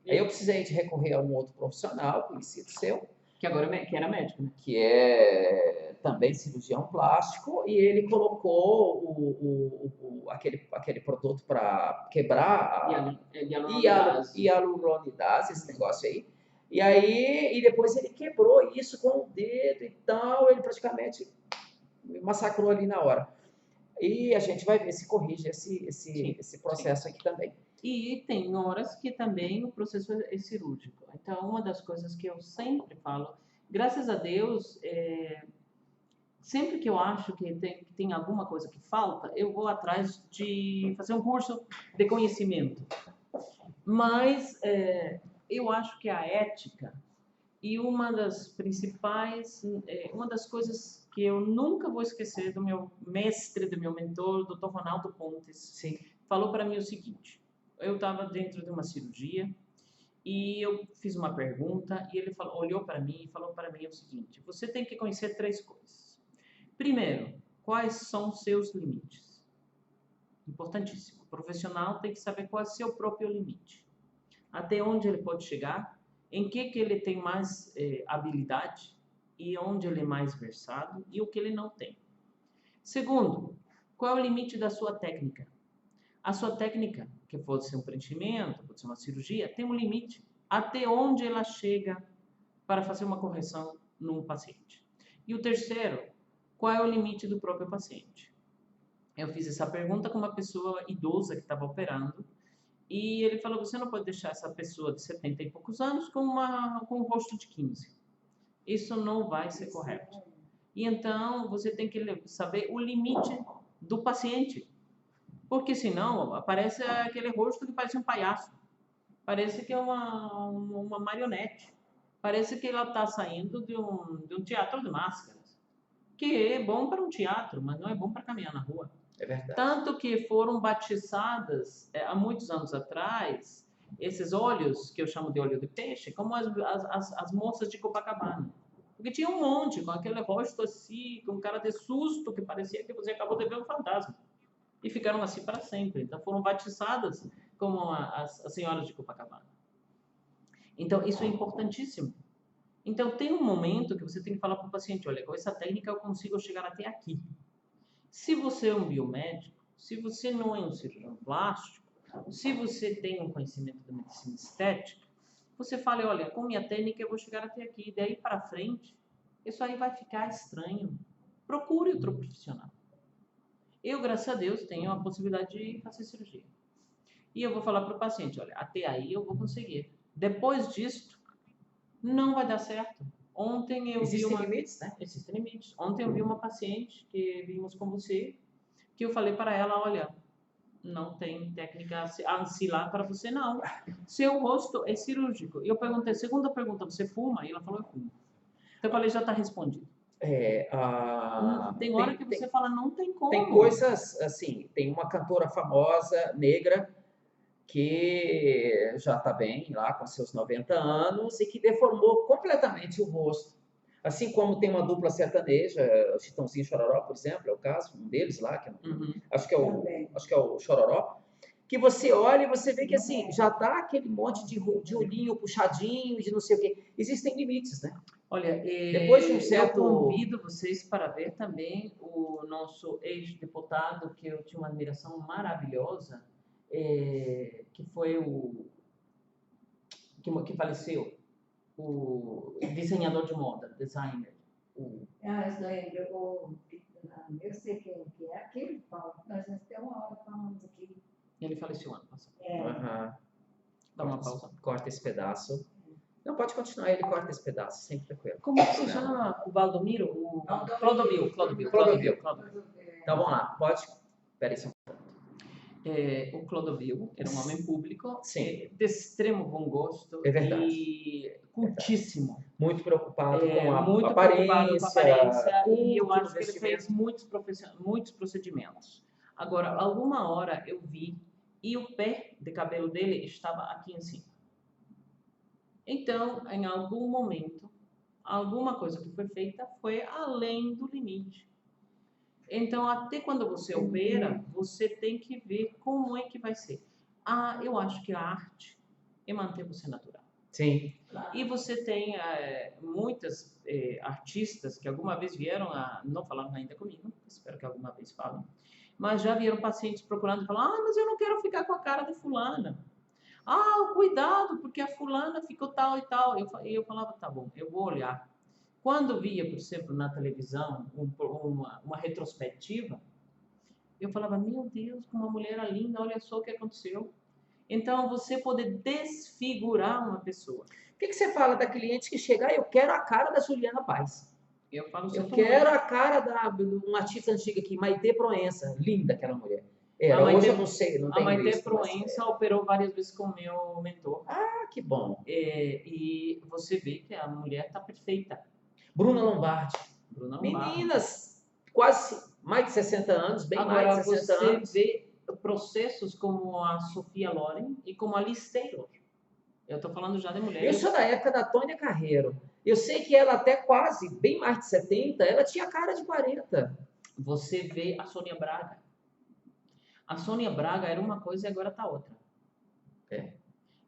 Aí eu precisei de recorrer a um outro profissional conhecido seu. Que era médico, né? Que é também cirurgião plástico, e ele colocou aquele produto para quebrar a hialuronidase, esse negócio aí. E aí, e depois ele quebrou isso com o dedo e tal, ele praticamente massacrou ali na hora. E a gente vai ver se corrige esse processo aqui também. E tem horas que também o processo é cirúrgico. Então, uma das coisas que eu sempre falo, graças a Deus, sempre que eu acho que tem alguma coisa que falta, eu vou atrás de fazer um curso de conhecimento. Mas eu acho que a ética, e uma das principais, uma das coisas que eu nunca vou esquecer do meu mestre, do meu mentor, Dr. Ronaldo Pontes, Sim. falou para mim o seguinte: eu estava dentro de uma cirurgia e eu fiz uma pergunta e ele olhou para mim e falou para mim o seguinte: você tem que conhecer 3 coisas. Primeiro, quais são os seus limites? Importantíssimo. O profissional tem que saber qual é o seu próprio limite. Até onde ele pode chegar, em que ele tem mais habilidade e onde ele é mais versado e o que ele não tem. Segundo, qual é o limite da sua técnica? A sua técnica, que pode ser um preenchimento, pode ser uma cirurgia, tem um limite. Até onde ela chega para fazer uma correção num paciente. E o terceiro, qual é o limite do próprio paciente? Eu fiz essa pergunta com uma pessoa idosa que estava operando e ele falou: você não pode deixar essa pessoa de 70 e poucos anos com um rosto de 15. Isso não vai ser correto. E então você tem que saber o limite do paciente. Porque senão aparece aquele rosto que parece um palhaço. Parece que é uma marionete. Parece que ela está saindo de um teatro de máscaras. Que é bom para um teatro, mas não é bom para caminhar na rua. É verdade. Tanto que foram batizadas, há muitos anos atrás, esses olhos, que eu chamo de olho de peixe, como as moças de Copacabana. Porque tinha um monte, com aquele rosto assim, com cara de susto, que parecia que você acabou de ver um fantasma. E ficaram assim para sempre. Então foram batizadas como as senhoras de Copacabana. Então isso é importantíssimo. Então tem um momento que você tem que falar para o paciente: olha, com essa técnica eu consigo chegar até aqui. Se você é um biomédico, se você não é um cirurgião plástico, se você tem um conhecimento da medicina estética, você fala: olha, com minha técnica eu vou chegar até aqui. Daí para frente, isso aí vai ficar estranho. Procure outro profissional. Eu, graças a Deus, tenho a possibilidade de fazer cirurgia. E eu vou falar para o paciente: olha, até aí eu vou conseguir. Depois disso, não vai dar certo. Ontem eu Existem limites, né? Existem limites. Ontem eu vi uma paciente que vimos com você, que eu falei para ela: olha, não tem técnica ancilar para você, não. Seu rosto é cirúrgico. E eu perguntei, segunda pergunta: você fuma? E ela falou: eu fumo. Então eu falei: já está respondido. Tem hora que você fala: não tem como. Tem coisas, assim, tem uma cantora famosa, negra, que já está bem lá com seus 90 anos e que deformou completamente o rosto. Assim como tem uma dupla sertaneja, Chitãozinho e Chororó, por exemplo, é o caso, um deles lá, que acho que é o Chororó, que você olha e você vê que assim, já está aquele monte de olhinho puxadinho, de não sei o quê. Existem limites, né? Olha, depois de um certo... eu convido vocês para ver também o nosso ex-deputado, que eu tinha uma admiração maravilhosa, que foi que faleceu, o desenhador de moda, designer. Eu lembro, eu sei quem que é, aquele Paulo, nós até uma hora falamos aqui. Ele faleceu ano passado. Dá uma pausa. Corta esse pedaço. Não, pode continuar, ele corta esse pedaço, sempre tranquilo. Como é que se chama o Valdomiro? Clodovil. Então vamos lá, pode. Espera aí só um pouco. O Clodovil era um homem público, Sim. De extremo bom gosto e cultíssimo. Muito preocupado com a muito aparência, e eu acho que ele fez muitos procedimentos. Agora, alguma hora eu vi e o pé de cabelo dele estava aqui em cima. Então, em algum momento, alguma coisa que foi feita foi além do limite. Então, até quando você opera, você tem que ver como é que vai ser. Eu acho que a arte é manter você natural. Sim. E você tem muitas artistas que alguma vez vieram, não falaram ainda comigo, espero que alguma vez falem, mas já vieram pacientes procurando e falaram: mas eu não quero ficar com a cara de fulana. Cuidado, porque a fulana ficou tal e tal. Eu falava, tá bom, eu vou olhar. Quando via, por exemplo, na televisão, uma retrospectiva, eu falava, meu Deus, como uma mulher era linda, olha só o que aconteceu. Então, você poder desfigurar uma pessoa. O que você fala da cliente que chega, eu quero a cara da Juliana Paz. Eu falo, Eu sinto quero muito. a cara de uma artista antiga aqui, Maitê Proença. Linda aquela mulher. A Era, Maitê- hoje eu não sei, não A tenho Maitê visto. Mas Proença operou várias vezes com o meu mentor. Ah, que bom. E você vê que a mulher está perfeita. Bruna Lombardi. Bruna Lombardi. Meninas, quase mais de 60 anos, bem Agora, mais de 60 você anos. vê processos como a Sofia Loren e como a Liz Taylor. Eu estou falando já de Eu mulheres. sou da época da Tônia Carreiro. Eu sei que ela até quase, bem mais de 70, ela tinha cara de 40. Você vê a Sônia Braga. A Sônia Braga era uma coisa e agora está outra. É.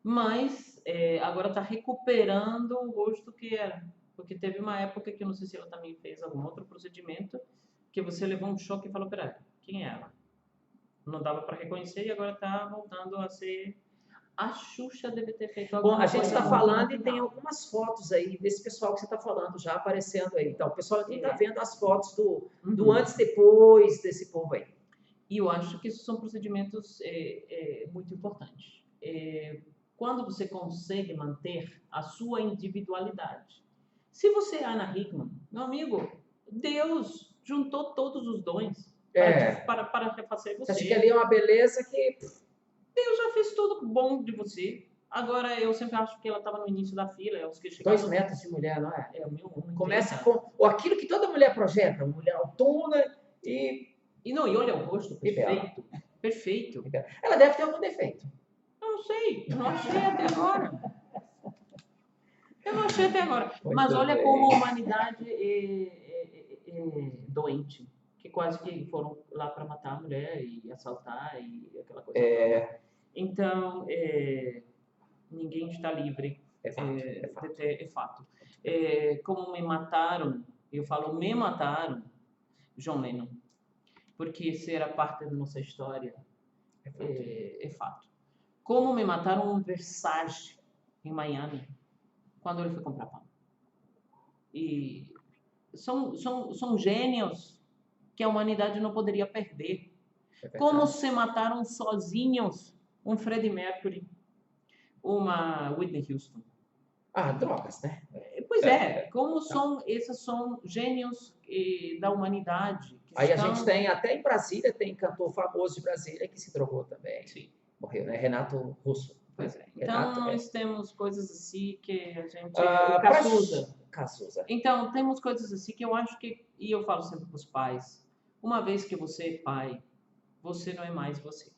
Mas agora está recuperando o rosto que era. Porque teve uma época que eu não sei se ela também fez algum outro procedimento que você levou um choque e falou, peraí, quem é ela? Não dava para reconhecer e agora está voltando a ser... A Xuxa deve ter feito Bom, alguma a gente coisa está muito falando no e tem final. algumas fotos aí desse pessoal que você está falando já aparecendo aí. Então, o pessoal aqui está É. vendo as fotos do Uhum. antes e depois desse povo aí. E eu acho que esses são procedimentos muito importantes. Quando você consegue manter a sua individualidade. Se você é Ana Hickman, meu amigo, Deus juntou todos os dons para refazer Você você. acha que ali é uma beleza que... Deus já fez tudo bom de você. Agora, eu sempre acho que ela estava no início da fila, os que chegavam... 2 metros de mulher, não é? É o meu homem. Começa com ou aquilo que toda mulher projeta, uma mulher autona e E olha o rosto, E bela. perfeito. Perfeito. ela deve ter algum defeito. Eu não sei, eu não achei até agora. Eu não achei até agora. Muito Mas olha bem. como a humanidade é doente. Que quase que foram lá para matar a mulher e assaltar e aquela coisa toda. Então, ninguém está livre. É fato. É fato. Como me mataram, eu falo, me mataram, John Lennon. Porque isso era parte da nossa história. É fato. Como me mataram um Versace em Miami, quando ele foi comprar pão. E são gênios que a humanidade não poderia perder. Como se mataram sozinhos um Freddie Mercury, uma Whitney Houston. Drogas, né? Pois como esses são gênios da humanidade. Aí a gente tem, até em Brasília, tem cantor famoso de Brasília que se drogou também. Sim. Morreu, né? Renato Russo. Pois é. Renato, Então, nós temos coisas assim que a gente... Cazuza. Então, temos coisas assim que eu acho que... E eu falo sempre para os pais. Uma vez que você é pai, você não é mais você.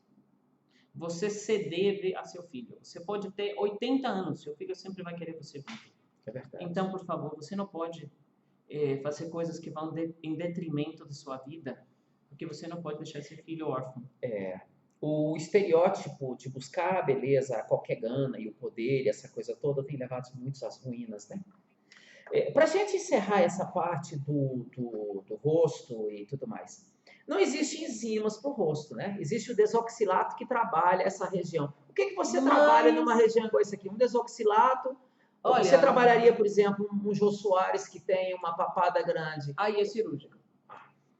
Você se deve a seu filho. Você pode ter 80 anos, seu filho sempre vai querer você vivo. É verdade. Então, por favor, você não pode fazer coisas que vão em detrimento da sua vida, porque você não pode deixar esse filho órfão. O estereótipo de buscar a beleza a qualquer gana e o poder e essa coisa toda tem levado muitos às ruínas, né? Para a gente encerrar essa parte do rosto e tudo mais, não existem enzimas para o rosto, né? Existe o desoxilato que trabalha essa região. O que você trabalha numa região igual essa aqui? Um desoxilato? Ou você trabalharia, por exemplo, um Jô Soares que tem uma papada grande? Aí é cirúrgica.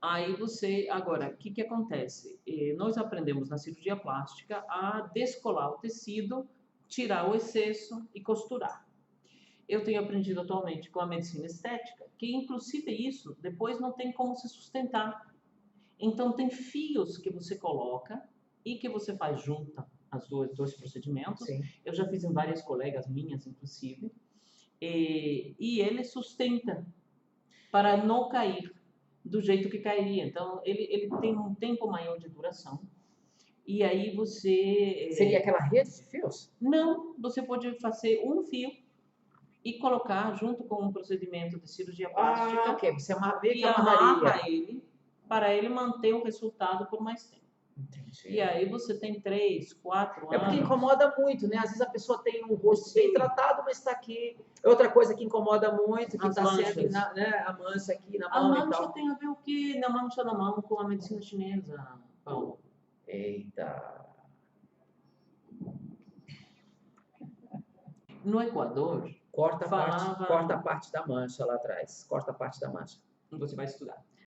Aí você... Agora, o que acontece? Nós aprendemos na cirurgia plástica a descolar o tecido, tirar o excesso e costurar. Eu tenho aprendido atualmente com a medicina estética que, inclusive, isso depois não tem como se sustentar. Então, tem fios que você coloca e que você faz junto os dois procedimentos. Sim. Eu já fiz em várias colegas minhas, inclusive. E ele sustenta para não cair do jeito que cairia. Então, ele tem um tempo maior de duração. E aí você... Seria aquela rede de fios? Não, você pode fazer um fio e colocar junto com um procedimento de cirurgia plástica. Ok. Você e amarra ele para ele manter o resultado por mais tempo. Entendi. E aí você tem 3, 4 anos. É porque incomoda muito, né? Às vezes a pessoa tem um rosto bem tratado, mas está aqui. Outra coisa que incomoda muito, que está sempre a mancha aqui na mão. A mancha tem a ver o quê? Na mancha na mão com a medicina chinesa, Paulo? Eita. no Equador, Corta Falava- a parte da mancha lá atrás. Corta a parte da mancha. você vai estudar.